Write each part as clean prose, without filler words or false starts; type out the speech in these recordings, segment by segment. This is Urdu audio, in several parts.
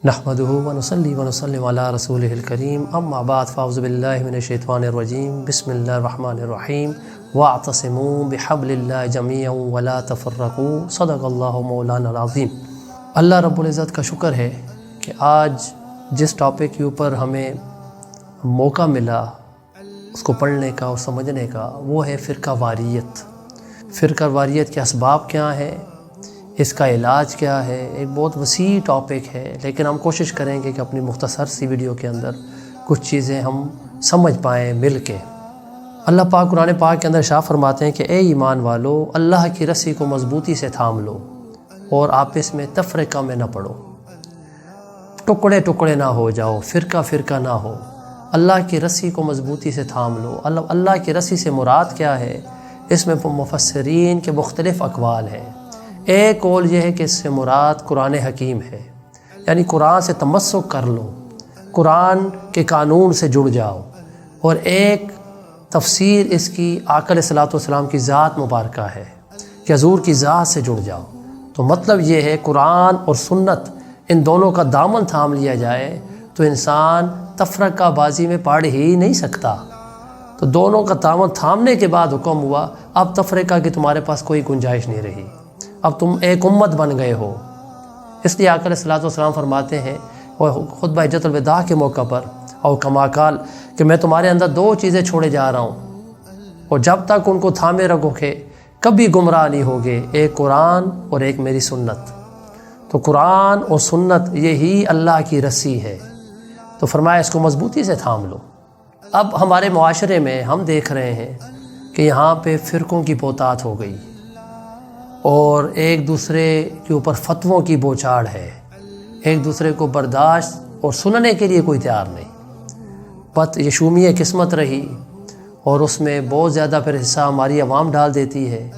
نحمده ونصلي ونسلم على رسوله الكريم اما بعد فاعوذ بالله من الشیطان الرجیم بسم اللہ الرحمن الرحیم واعتصموا بحبل اللہ جميعا ولا تفرقوا صدق اللہ مولانا العظیم۔ اللہ رب العزت کا شکر ہے کہ آج جس ٹاپک کے اوپر ہمیں موقع ملا اس کو پڑھنے کا اور سمجھنے کا، وہ ہے فرقہ واریت۔ فرقہ واریت کے اسباب کیا ہیں، اس کا علاج کیا ہے، ایک بہت وسیع ٹاپک ہے، لیکن ہم کوشش کریں گے کہ اپنی مختصر سی ویڈیو کے اندر کچھ چیزیں ہم سمجھ پائیں مل کے۔ اللہ پاک قرآن پاک کے اندر ارشاد فرماتے ہیں کہ اے ایمان والو، اللہ کی رسی کو مضبوطی سے تھام لو اور آپس میں تفرقہ میں نہ پڑو، ٹکڑے ٹکڑے نہ ہو جاؤ، فرقہ فرقہ نہ ہو، اللہ کی رسی کو مضبوطی سے تھام لو۔ اللہ کی رسی سے مراد کیا ہے، اس میں مفسرین کے مختلف اقوال ہیں۔ ایک قول یہ ہے کہ اس سے مراد قرآن حکیم ہے، یعنی قرآن سے تمسک کر لو، قرآن کے قانون سے جڑ جاؤ، اور ایک تفسیر اس کی آقا علیہ الصلوۃ والسلام کی ذات مبارکہ ہے کہ حضور کی ذات سے جڑ جاؤ۔ تو مطلب یہ ہے قرآن اور سنت ان دونوں کا دامن تھام لیا جائے تو انسان تفرقہ بازی میں پڑ ہی نہیں سکتا۔ تو دونوں کا دامن تھامنے کے بعد حکم ہوا اب تفرقہ کی تمہارے پاس کوئی گنجائش نہیں رہی، اب تم ایک امت بن گئے ہو۔ اس لیے آقا علیہ الصلوۃ والسلام فرماتے ہیں اور خطبہ حجۃ الوداع کے موقع پر اور کما قال کہ میں تمہارے اندر دو چیزیں چھوڑے جا رہا ہوں، اور جب تک ان کو تھامے رکھو گے کبھی گمراہ نہیں ہوگے، ایک قرآن اور ایک میری سنت۔ تو قرآن اور سنت یہی اللہ کی رسی ہے، تو فرمایا اس کو مضبوطی سے تھام لو۔ اب ہمارے معاشرے میں ہم دیکھ رہے ہیں کہ یہاں پہ فرقوں کی بہتات ہو گئی اور ایک دوسرے کے اوپر فتووں کی بوچھاڑ ہے، ایک دوسرے کو برداشت اور سننے کے لیے کوئی تیار نہیں۔ بس یہ شومی قسمت رہی اور اس میں بہت زیادہ پھر حصہ ہماری عوام ڈال دیتی ہے،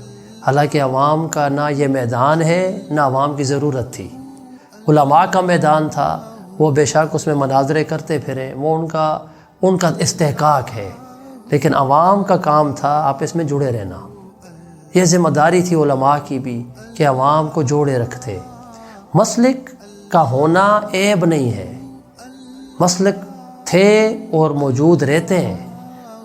حالانکہ عوام کا نہ یہ میدان ہے نہ عوام کی ضرورت تھی۔ علماء کا میدان تھا، وہ بے شک اس میں مناظرے کرتے پھریں، وہ ان کا استحقاق ہے، لیکن عوام کا کام تھا آپس میں جڑے رہنا۔ یہ ذمہ داری تھی علماء کی بھی کہ عوام کو جوڑے رکھتے۔ مسلک کا ہونا عیب نہیں ہے، مسلک تھے اور موجود رہتے ہیں،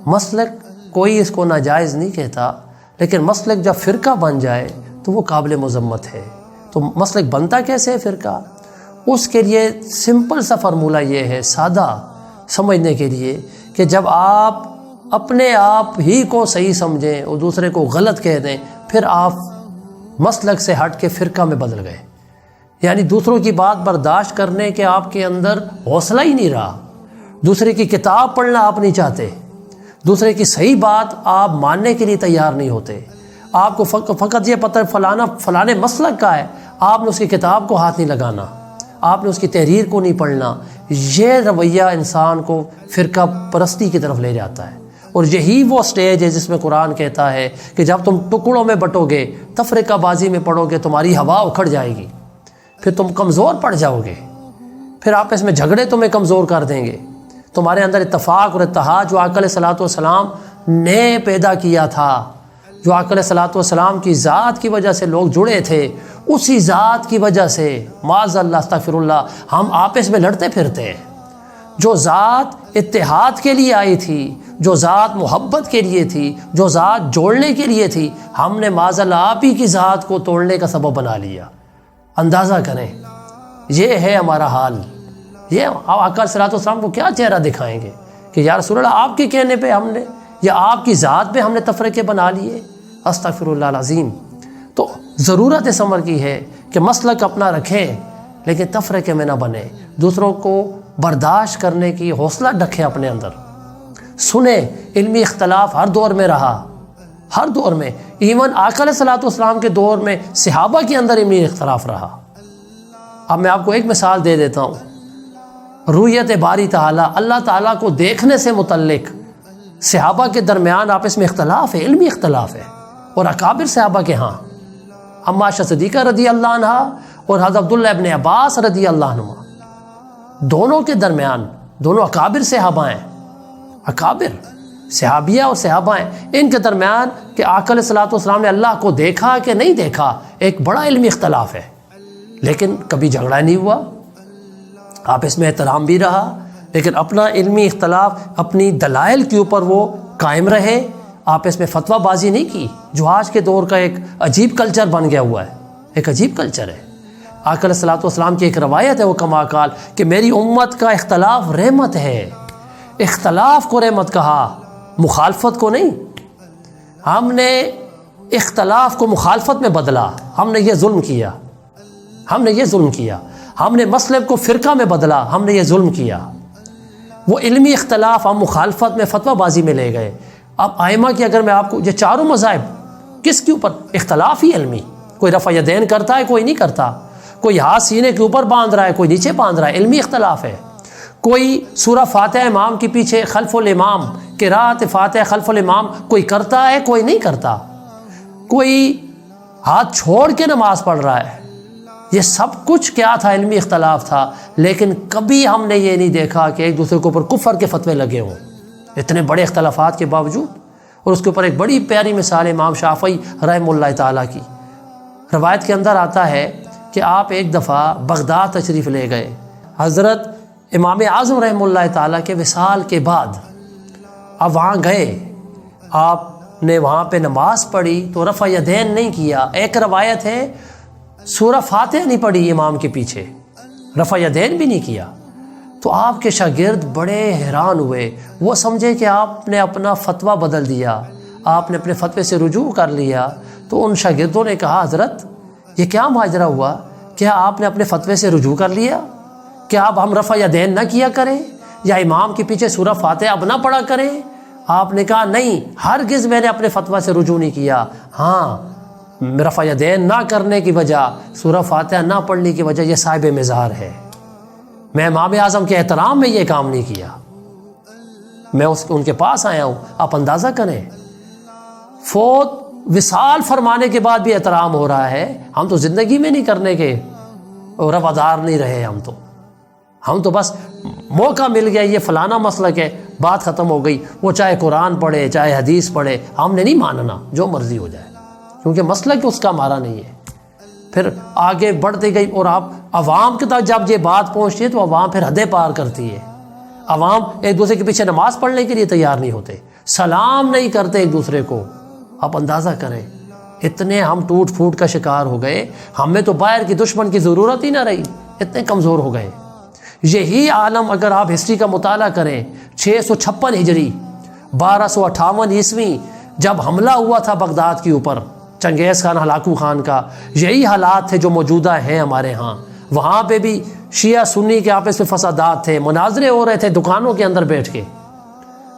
مسلک کوئی اس کو ناجائز نہیں کہتا، لیکن مسلک جب فرقہ بن جائے تو وہ قابل مذمت ہے۔ تو مسلک بنتا کیسے ہے فرقہ؟ اس کے لیے سمپل سا فارمولہ یہ ہے، سادہ سمجھنے کے لیے، کہ جب آپ اپنے آپ ہی کو صحیح سمجھیں اور دوسرے کو غلط کہہ دیں، پھر آپ مسلک سے ہٹ کے فرقہ میں بدل گئے، یعنی دوسروں کی بات برداشت کرنے کے آپ کے اندر حوصلہ ہی نہیں رہا، دوسرے کی کتاب پڑھنا آپ نہیں چاہتے، دوسرے کی صحیح بات آپ ماننے کے لیے تیار نہیں ہوتے، آپ کو فقط یہ پتہ فلانے مسلک کا ہے، آپ نے اس کی کتاب کو ہاتھ نہیں لگانا، آپ نے اس کی تحریر کو نہیں پڑھنا۔ یہ رویہ انسان کو فرقہ پرستی کی طرف لے جاتا ہے، اور یہی وہ سٹیج ہے جس میں قرآن کہتا ہے کہ جب تم ٹکڑوں میں بٹو گے، تفرقہ بازی میں پڑو گے، تمہاری ہوا اکھڑ جائے گی، پھر تم کمزور پڑ جاؤ گے، پھر آپس میں جھگڑے تمہیں کمزور کر دیں گے۔ تمہارے اندر اتفاق اور اتحاد جو آقا علیہ الصلوۃ والسلام نے پیدا کیا تھا، جو آقا علیہ الصلوۃ والسلام کی ذات کی وجہ سے لوگ جڑے تھے، اسی ذات کی وجہ سے معاذ اللہ استغفر اللہ ہم آپس میں لڑتے پھرتے ہیں۔ جو ذات اتحاد کے لیے آئی تھی، جو ذات محبت کے لیے تھی، جو ذات جوڑنے کے لیے تھی، ہم نے معاذ اللہ آپ ہی کی ذات کو توڑنے کا سبب بنا لیا۔ اندازہ کریں، یہ ہے ہمارا حال۔ یہ آقا علیہ الصلوۃ والسلام کو کیا چہرہ دکھائیں گے کہ یا رسول اللہ آپ کے کہنے پہ ہم نے یا آپ کی ذات پہ ہم نے تفرقے بنا لیے؟ استغفر اللہ العظیم۔ تو ضرورت اس امر کی ہے کہ مسلک اپنا رکھیں لیکن تفرقے میں نہ بنے، دوسروں کو برداشت کرنے کی حوصلہ رکھیں اپنے اندر، سنیں۔ علمی اختلاف ہر دور میں رہا، ہر دور میں، ایون آقا علیہ الصلوۃ والسلام کے دور میں صحابہ کے اندر علمی اختلاف رہا۔ اب میں آپ کو ایک مثال دے دیتا ہوں، رؤیت باری تعالیٰ، اللہ تعالیٰ کو دیکھنے سے متعلق صحابہ کے درمیان آپس میں اختلاف ہے، علمی اختلاف ہے، اور اکابر صحابہ کے ہاں، اما عائشہ صدیقہ رضی اللہ عنہ اور حضرت عبداللہ ابن عباس رضی اللہ عنہ، دونوں کے درمیان، دونوں اکابر صحابہ ہیں، اکابر صحابیہ اور صحابہ ہیں، ان کے درمیان کہ آقا علیہ الصلوۃ والسلام نے اللہ کو دیکھا کہ نہیں دیکھا، ایک بڑا علمی اختلاف ہے، لیکن کبھی جھگڑا نہیں ہوا، آپس میں احترام بھی رہا، لیکن اپنا علمی اختلاف اپنی دلائل کے اوپر وہ قائم رہے، آپس میں فتویٰ بازی نہیں کی، جو آج کے دور کا ایک عجیب کلچر بن گیا ہوا ہے، ایک عجیب کلچر ہے۔ آقا علیہ الصلوۃ والسلام کی ایک روایت ہے، وہ کما قال کہ میری امت کا اختلاف رحمت ہے، اختلاف کو رحمت کہا، مخالفت کو نہیں۔ ہم نے اختلاف کو مخالفت میں بدلا، ہم نے یہ ظلم کیا، ہم نے یہ ظلم کیا، ہم نے مسلک کو فرقہ میں بدلا، ہم نے یہ ظلم کیا۔ وہ علمی اختلاف ہم مخالفت میں فتویٰ بازی میں لے گئے۔ اب آئمہ کی اگر میں آپ کو یہ چاروں مذاہب کس کے اوپر اختلاف ہی علمی، کوئی رفع یدین کرتا ہے، کوئی نہیں کرتا، کوئی ہاتھ سینے کے اوپر باندھ رہا ہے، کوئی نیچے باندھ رہا ہے، علمی اختلاف ہے۔ کوئی سورہ فاتحہ امام کے پیچھے خلف الامام، قرات فاتحہ خلف الامام کوئی کرتا ہے، کوئی نہیں کرتا، کوئی ہاتھ چھوڑ کے نماز پڑھ رہا ہے۔ یہ سب کچھ کیا تھا؟ علمی اختلاف تھا، لیکن کبھی ہم نے یہ نہیں دیکھا کہ ایک دوسرے کے اوپر کفر کے فتوے لگے ہوں، اتنے بڑے اختلافات کے باوجود۔ اور اس کے اوپر ایک بڑی پیاری مثال امام شافعی رحمہ اللہ تعالیٰ کی، روایت کے اندر آتا ہے کہ آپ ایک دفعہ بغداد تشریف لے گئے، حضرت امام اعظم رحمہ اللہ تعالیٰ کے وصال کے بعد اب وہاں گئے، آپ نے وہاں پہ نماز پڑھی تو رفع یدین نہیں کیا، ایک روایت ہے سورہ فاتحہ نہیں پڑھی امام کے پیچھے، رفع یدین بھی نہیں کیا، تو آپ کے شاگرد بڑے حیران ہوئے، وہ سمجھے کہ آپ نے اپنا فتویٰ بدل دیا، آپ نے اپنے فتوے سے رجوع کر لیا۔ تو ان شاگردوں نے کہا حضرت یہ کیا ماجرا ہوا، کیا آپ نے اپنے فتوے سے رجوع کر لیا؟ کیا اب ہم رفع یدین نہ کیا کریں یا امام کے پیچھے سورہ فاتحہ اب نہ پڑھا کریں؟ آپ نے کہا نہیں، ہرگز میں نے اپنے فتویٰ سے رجوع نہیں کیا، ہاں رفع یدین نہ کرنے کی وجہ، سورہ فاتحہ نہ پڑھنے کی وجہ یہ صاحب مزار ہے، میں امام اعظم کے احترام میں یہ کام نہیں کیا، میں ان کے پاس آیا ہوں۔ آپ اندازہ کریں، فوت وصال فرمانے کے بعد بھی احترام ہو رہا ہے، ہم تو زندگی میں نہیں کرنے کے روادار نہیں رہے، ہم تو بس موقع مل گیا، یہ فلانا مسلک ہے، بات ختم ہو گئی، وہ چاہے قرآن پڑھے چاہے حدیث پڑھے، ہم نے نہیں ماننا، جو مرضی ہو جائے، کیونکہ مسلک اس کا ہمارا نہیں ہے۔ پھر آگے بڑھتے گئی، اور آپ عوام کے تک جب یہ بات پہنچتی ہے تو عوام پھر حدیں پار کرتی ہے، عوام ایک دوسرے کے پیچھے نماز پڑھنے کے لیے تیار نہیں ہوتے، سلام نہیں کرتے ایک دوسرے کو۔ آپ اندازہ کریں، اتنے ہم ٹوٹ پھوٹ کا شکار ہو گئے، ہمیں تو باہر کی دشمن کی ضرورت ہی نہ رہی، اتنے کمزور ہو گئے۔ یہی عالم اگر آپ ہسٹری کا مطالعہ کریں، 656 ہجری 1258 عیسوی جب حملہ ہوا تھا بغداد کے اوپر چنگیز خان ہلاکو خان کا، یہی حالات تھے جو موجودہ ہیں ہمارے ہاں۔ وہاں پہ بھی شیعہ سنی کے آپس میں فسادات تھے، مناظرے ہو رہے تھے دکانوں کے اندر بیٹھ کے،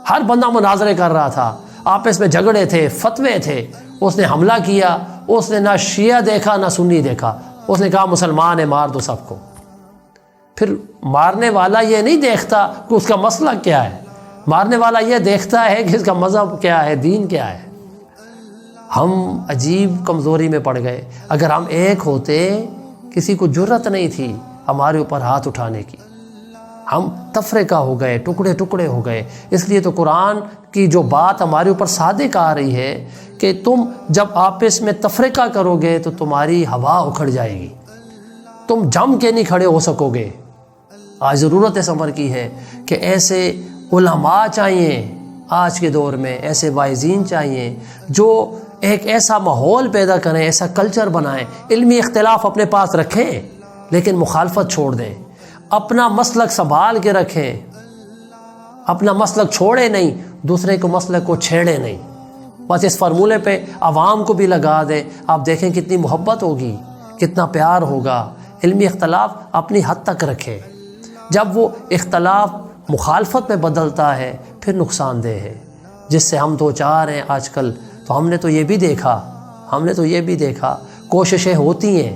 ہر بندہ مناظرے کر رہا تھا، آپس میں جھگڑے تھے، فتوے تھے۔ اس نے حملہ کیا، اس نے نہ شیعہ دیکھا نہ سنی دیکھا، اس نے کہا مسلمان ہے، مار دو سب کو۔ پھر مارنے والا یہ نہیں دیکھتا کہ اس کا مسئلہ کیا ہے، مارنے والا یہ دیکھتا ہے کہ اس کا مذہب کیا ہے، دین کیا ہے۔ ہم عجیب کمزوری میں پڑ گئے، اگر ہم ایک ہوتے کسی کو جرت نہیں تھی ہمارے اوپر ہاتھ اٹھانے کی، ہم تفرقہ ہو گئے، ٹکڑے ٹکڑے ہو گئے۔ اس لیے تو قرآن کی جو بات ہمارے اوپر صادق آ رہی ہے کہ تم جب آپس میں تفرقہ کرو گے تو تمہاری ہوا اکھڑ جائے گی، تم جم کے نہیں کھڑے ہو سکو گے۔ آج ضرورت اس امر کی ہے کہ ایسے علماء چاہیے آج کے دور میں، ایسے واعظین چاہیے جو ایک ایسا ماحول پیدا کریں، ایسا کلچر بنائیں، علمی اختلاف اپنے پاس رکھیں لیکن مخالفت چھوڑ دیں، اپنا مسلک سنبھال کے رکھیں، اپنا مسلک چھوڑے نہیں، دوسرے کو مسلک کو چھیڑے نہیں۔ بس اس فارمولے پہ عوام کو بھی لگا دیں، آپ دیکھیں کتنی محبت ہوگی، کتنا پیار ہوگا۔ علمی اختلاف اپنی حد تک رکھیں، جب وہ اختلاف مخالفت میں بدلتا ہے پھر نقصان دہ ہے، جس سے ہم دو چار ہیں آج کل۔ تو ہم نے تو یہ بھی دیکھا کوششیں ہوتی ہیں،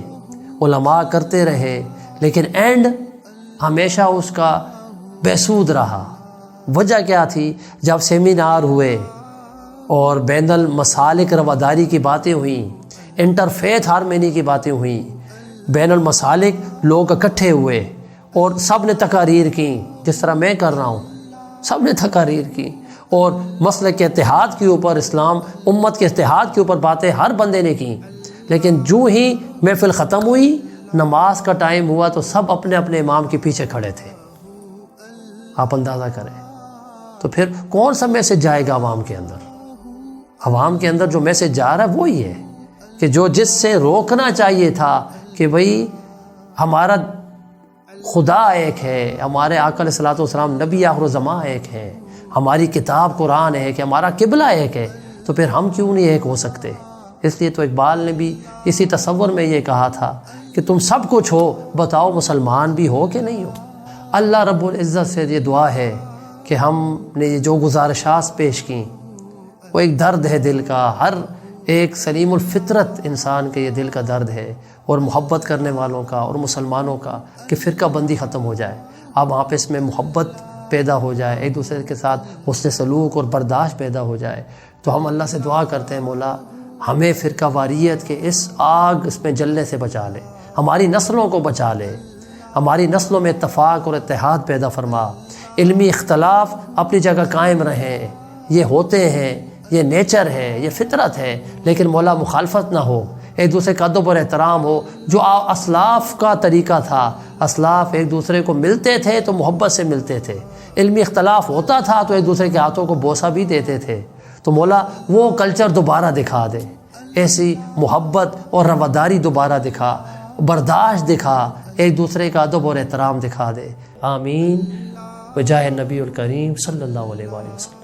علماء کرتے رہے، لیکن اینڈ ہمیشہ اس کا بےسود رہا۔ وجہ کیا تھی؟ جب سیمینار ہوئے اور بین المسالک رواداری کی باتیں ہوئیں، انٹرفیتھ ہارمونی کی باتیں ہوئیں، بین المسالک لوگ اکٹھے ہوئے اور سب نے تقاریر کی، جس طرح میں کر رہا ہوں، سب نے تقاریر کی، اور مسلک کے اتحاد کے اوپر، اسلام امت کے اتحاد کے اوپر باتیں ہر بندے نے کی، لیکن جو ہی محفل ختم ہوئی، نماز کا ٹائم ہوا تو سب اپنے اپنے امام کے پیچھے کھڑے تھے۔ آپ اندازہ کریں تو پھر کون سا میسج جائے گا عوام کے اندر؟ عوام کے اندر جو میسج جا رہا ہے وہی ہے کہ جو جس سے روکنا چاہیے تھا کہ بھئی ہمارا خدا ایک ہے، ہمارے آقا علیہ الصلوۃ والسلام نبی آخر الزماں ایک ہے، ہماری کتاب قرآن ایک ہے، ہمارا قبلہ ایک ہے، تو پھر ہم کیوں نہیں ایک ہو سکتے؟ اس لیے تو اقبال نے بھی اسی تصور میں یہ کہا تھا کہ تم سب کچھ ہو، بتاؤ مسلمان بھی ہو کہ نہیں ہو۔ اللہ رب العزت سے یہ دعا ہے کہ ہم نے یہ جو گزارشات پیش کیں، وہ ایک درد ہے دل کا، ہر ایک سلیم الفطرت انسان کے یہ دل کا درد ہے، اور محبت کرنے والوں کا اور مسلمانوں کا، کہ فرقہ بندی ختم ہو جائے، اب آپس میں محبت پیدا ہو جائے، ایک دوسرے کے ساتھ حسن سلوک اور برداشت پیدا ہو جائے۔ تو ہم اللہ سے دعا کرتے ہیں، مولا ہمیں فرقہ واریت کے اس آگ اس میں جلنے سے بچا لے، ہماری نسلوں کو بچا لے، ہماری نسلوں میں اتفاق اور اتحاد پیدا فرما، علمی اختلاف اپنی جگہ قائم رہیں، یہ ہوتے ہیں، یہ نیچر ہے، یہ فطرت ہے، لیکن مولا مخالفت نہ ہو، ایک دوسرے کا ادب اور احترام ہو، جو اسلاف کا طریقہ تھا۔ اسلاف ایک دوسرے کو ملتے تھے تو محبت سے ملتے تھے، علمی اختلاف ہوتا تھا تو ایک دوسرے کے ہاتھوں کو بوسہ بھی دیتے تھے۔ تو مولا وہ کلچر دوبارہ دکھا دے، ایسی محبت اور رواداری دوبارہ دکھا، برداشت دکھا، ایک دوسرے کا ادب اور احترام دکھا دے۔ آمین بجاہ نبی الکریم صلی اللہ علیہ وآلہ وسلم۔